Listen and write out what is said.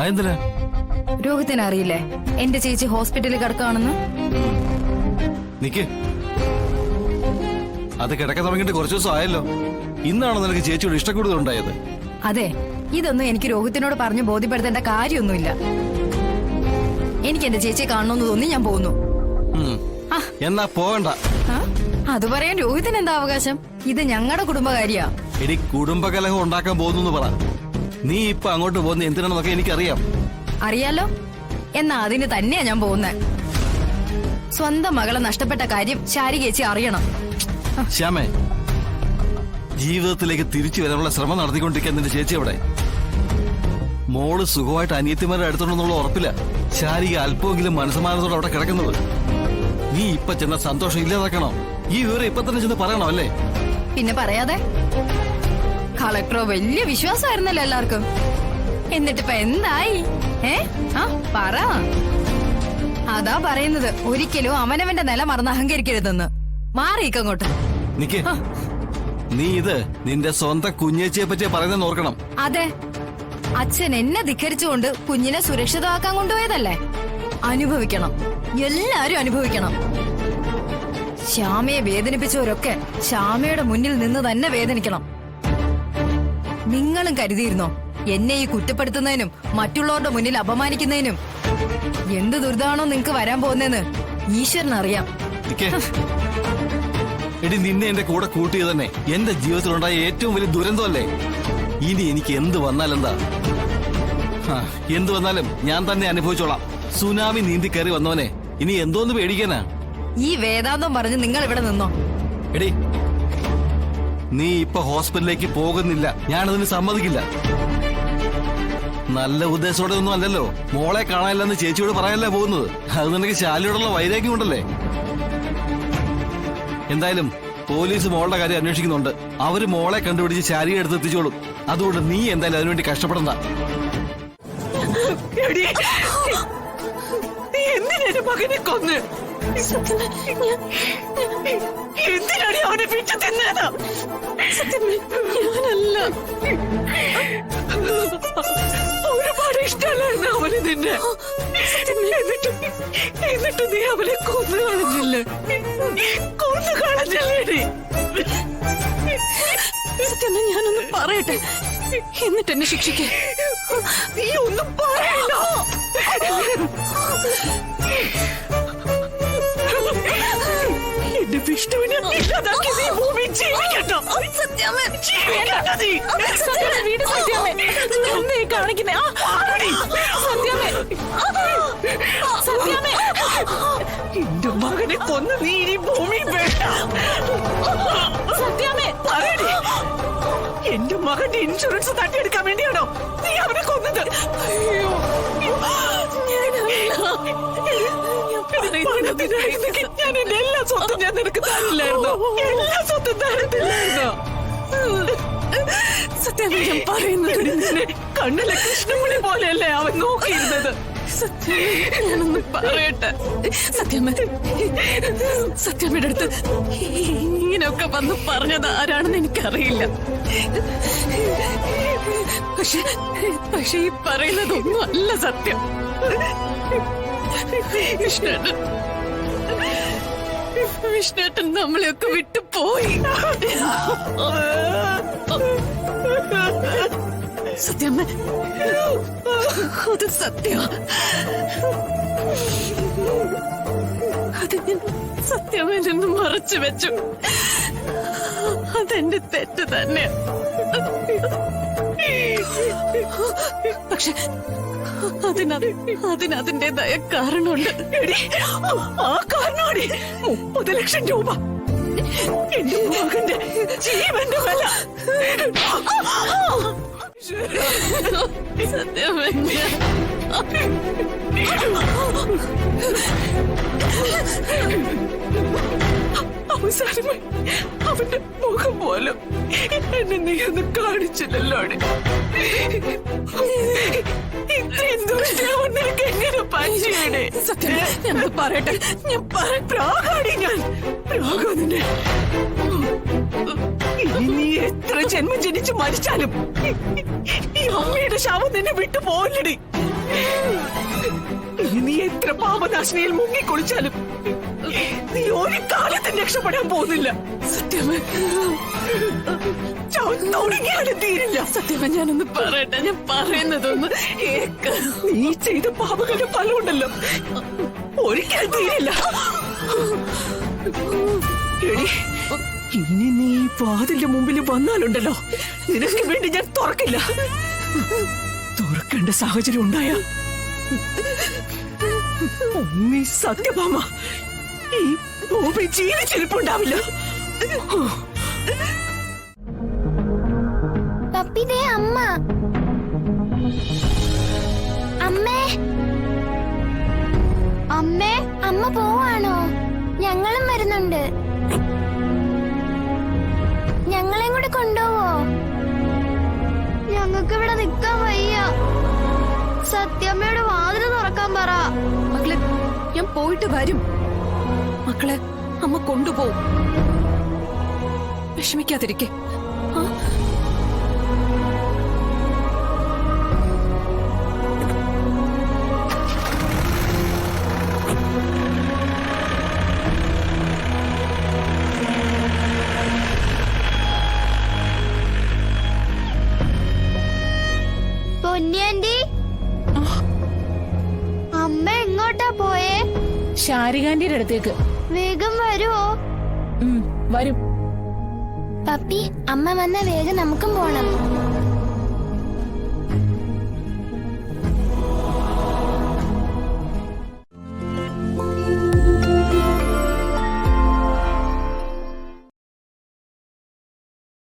എന്തിനാ? രോഹിത്തിന് അറിയില്ലേ എന്റെ ചേച്ചി ഹോസ്പിറ്റലിൽ കിടക്കുകയാണെന്ന്? നിക്ക്, അത് കിടക്കാൻ തുടങ്ങിയിട്ട് കുറച്ചു ദിവസം ആയല്ലോ. ഇന്നാണോ നിനക്ക് ചേച്ചിയോട് ഇഷ്ടക്കൂടുതൽ ഉണ്ടായത്? അതെ, ഇതൊന്നും എനിക്ക് രോഹിത്തിനോട് പറഞ്ഞ് ബോധ്യപ്പെടുത്തേണ്ട കാര്യമൊന്നുമില്ല. എനിക്ക് എന്റെ ചേച്ചിയെ കാണണമെന്ന് തോന്നി ഞാൻ പോകുന്നു. എന്നാ പോകണ്ട. അത് പറയാൻ രോഹിത്തിന് എന്താ അവകാശം? ഇത് ഞങ്ങളുടെ കുടുംബകാര്യാ. എടി, കുടുംബകലഹം ഉണ്ടാക്കാൻ പോകുന്നു പറ. നീ ഇപ്പൊ അങ്ങോട്ട് പോകുന്ന എന്തിനാണെന്നൊക്കെ എനിക്കറിയാം. അറിയാലോ? എന്നാ അതിന് തന്നെയാ ഞാൻ പോകുന്നത്. സ്വന്തം മകളെ നഷ്ടപ്പെട്ട കാര്യം ശാരി ചേച്ചി അറിയണം. ശ്യാമേ, ജീവിതത്തിലേക്ക് തിരിച്ചു വരാനുള്ള ശ്രമം നടത്തിക്കൊണ്ടിരിക്കാൻ നിന്റെ ചേച്ചി എവിടെ? മോള് സുഖമായിട്ട് അനിയത്തിമാരെ അടുത്തുണ്ടെന്നുള്ള ഉറപ്പില്ല ശാരിക അല്പമെങ്കിലും മനസ്സമാനത്തോടെ അവിടെ കിടക്കുന്നത്. നീ ഇപ്പൊ ചെന്ന സന്തോഷം ഇല്ലാതാക്കണോ? ഈ വിവരം ഇപ്പൊ തന്നെ ചെന്ന് പറയണോ അല്ലേ? പിന്നെ പറയാതെ. കളക്ടറോ വലിയ വിശ്വാസമായിരുന്നല്ലോ എല്ലാവർക്കും. എന്നിട്ടിപ്പ എന്തായി? പറ. അതാ പറയുന്നത്, ഒരിക്കലും അവനവന്റെ നില മറന്ന് അഹങ്കരിക്കരുതെന്ന്. മാറിയിക്കങ്ങോട്ട്. നിക്ക്, നീ ഇത് നിന്റെ സ്വന്തം കുഞ്ഞേച്ചിയെ പറ്റി പറയുന്നെന്ന് ഓർക്കണം. അതെ, അച്ഛൻ എന്നെ ധിക്കരിച്ചുകൊണ്ട് കുഞ്ഞിനെ സുരക്ഷിതമാക്കാൻ കൊണ്ടുപോയതല്ലേ? അനുഭവിക്കണം, എല്ലാരും അനുഭവിക്കണം. ശ്യാമയെ വേദനിപ്പിച്ചവരൊക്കെ ശ്യാമയുടെ മുന്നിൽ നിന്ന് തന്നെ വേദനിക്കണം. നിങ്ങളും കരുതിയിരുന്നോ എന്നെ ഈ കുറ്റപ്പെടുത്തുന്നതിനും മറ്റുള്ളവരുടെ മുന്നിൽ അപമാനിക്കുന്നതിനും എന്ത് ദുരിതമാണോ നിങ്ങക്ക് വരാൻ പോകുന്നതെന്ന് ഈശ്വരനറിയാം. എടി, നിന്നെ എന്റെ കൂടെ കൂട്ടിയത് തന്നെ എന്റെ ജീവിതത്തിലുണ്ടായ ഏറ്റവും വലിയ ദുരന്തമല്ലേ? ഇനി എനിക്ക് എന്ത് വന്നാലെന്താ? എന്ത് വന്നാലും ഞാൻ തന്നെ അനുഭവിച്ചോളാം. സുനാമി നീന്തി കയറി വന്നവനെ ഇനി എന്തോന്ന് പേടിക്കാനാ? ഈ വേദാന്തം പറഞ്ഞ് നിങ്ങൾ ഇവിടെ നിന്നോ. എടി, നീ ഇപ്പൊ ഹോസ്പിറ്റലിലേക്ക് പോകുന്നില്ല, ഞാനതിന് സമ്മതിക്കില്ല. നല്ല ഉദ്ദേശത്തോടെ ഒന്നും അല്ലല്ലോ മോളെ കാണാനില്ലെന്ന് ചേച്ചിയോട് പറയാനല്ലേ പോകുന്നത്. അത് നിനക്ക് ശാലിയോടുള്ള വൈരാഗ്യം കൊണ്ടല്ലേ? എന്തായാലും പോലീസ് മോളുടെ കാര്യം അന്വേഷിക്കുന്നുണ്ട്. അവര് മോളെ കണ്ടുപിടിച്ച് ശാരിയെ എടുത്ത് എത്തിച്ചോളും. അതുകൊണ്ട് നീ എന്തായാലും അതിനുവേണ്ടി കഷ്ടപ്പെടണ്ട. എന്തിനാണ് മകനെ കൊന്ന്? എന്തിനാണ് അവനെ പിറ്റ തിന്നത്? ഞാനല്ല, ഒരുപാട് ഇഷ്ടമല്ലായിരുന്നു അവന് നിന്നെ. എന്നിട്ട് നീ അവനെ കൊന്നു കളഞ്ഞില്ലേ? കൊന്നു കളഞ്ഞല്ലേടി? സത്യം, ഞാനൊന്ന് പറയട്ടെ, എന്നിട്ട് എന്നെ ശിക്ഷിക്കേ. നീ ഒന്നും പറയല്ലോ. എന്റെ വിഷ്ണുവിനെ ഇല്ലാതാക്കി നീ ഭൂമി ജീവിക്കട്ടോ. കാണിക്കുന്നേ എന്റെ മകനെ കൊന്ന് നീ ഇനി ഭൂമി വേണ്ട. സത്യമേ പറയണേ, എന്റെ മകന്റെ ഇൻഷുറൻസ് തട്ടിയെടുക്കാൻ വേണ്ടിയാണോ നീ അവനെ കൊന്നത്? ഞാൻ എന്റെ എല്ലാ സ്വത്തും ഞാൻ നിനക്ക് തരില്ലായിരുന്നു. എല്ലാ സ്വത്തും തരത്തില്ലായിരുന്നു. സത്യം, ഞാൻ പറയുന്നത് കണ്ണിലെ കൃഷ്ണമണി പോലെയല്ലേ അവൻ നോക്കിയിരുന്നത്? ഞാനൊന്ന് പറയട്ടെ, സത്യമ്മയുടെ അടുത്ത് ഇങ്ങനെയൊക്കെ വന്ന് പറഞ്ഞത് ആരാണെന്ന് എനിക്കറിയില്ല. പക്ഷെ ഈ പറയുന്നതൊന്നും അല്ല സത്യം. വിഷ്ണുട്ടൻ നമ്മളെയൊക്കെ വിട്ടുപോയി. സത്യമ്മ, അത് സത്യം. അത് ഞാൻ സത്യമേ നിന്ന് മറച്ചു വെച്ചു. അതെന്റെ തെറ്റ് തന്നെ. പക്ഷെ അതിനതിന്റേതായ കാരണമുണ്ട്. ആ കാരണമാണ് 30 ലക്ഷം രൂപ. എന്റെ മകന്റെ ജീവന്റെ വില. സത്യമേ, അവസാനമായി അവന്റെ മുഖം പോലും എന്നെ നീ ഒന്ന് കാണിച്ചില്ലല്ലോ. എങ്ങനെ പഞ്ചിയാണ്? സത്യം, ഞാൻ പറയട്ടെ, ഞാൻ പ്രാകാടി, ഞാൻ പ്രാകാതിന്റെ. നീ എത്ര ജന്മം ജനിച്ച് മരിച്ചാലും ഈ അമ്മയുടെ ശവം നിന്നെ വിട്ടു പോലടി. ഇനി നീ എത്ര പാപനാശിനിയിൽ മുങ്ങിക്കുളിച്ചാലും നീ ഒരു കാലത്തും രക്ഷപ്പെടാൻ പോകുന്നില്ല. സത്യമേ, തുടങ്ങിയാലും തീരില്ല. സത്യമേ, ഞാനൊന്ന് പറയട്ടെ, ഞാൻ പറയുന്നതൊന്ന് കേക്ക്. നീ ചെയ്ത പാപങ്ങളുടെ ഫലമുണ്ടല്ലോ, ഒരിക്കലും തീരില്ല. എടി, ഇനി നീ ഈ വാതിലിന്റെ മുമ്പിൽ വന്നാലുണ്ടല്ലോ, നിനക്ക് വേണ്ടി ഞാൻ തുറക്കില്ല. തുറക്കേണ്ട സാഹചര്യം ഉണ്ടായ ഉമ്മി സത്യഭാമ ഈ ഭൂമി ജീവിച്ചിരിപ്പുണ്ടാവില്ല. പപ്പിതേ അമ്മ. അമ്മേ, അമ്മേ, അമ്മ പോവാണോ? ഞങ്ങളും വരുന്നുണ്ട്. ഞങ്ങളെയും കൂടെ കൊണ്ടുപോവോ? ഞങ്ങൾക്ക് ഇവിടെ നിൽക്കാൻ വയ്യ. സത്യമ്മയോട് വാതില് തുറക്കാൻ പറ. മക്കളെ, ഞാൻ പോയിട്ട് വരും. മക്കളെ, അമ്മ കൊണ്ടുപോകും. വിഷമിക്കാതിരിക്കെ. പൊന്നിയാൻറ്റി, അമ്മ എങ്ങോട്ടാ പോയേ? ശാരികാന്റെ അടുത്തേക്ക്. വേഗം വരുവോ? വരും. പപ്പി, അമ്മ വന്ന വേഗം നമുക്കും പോണം.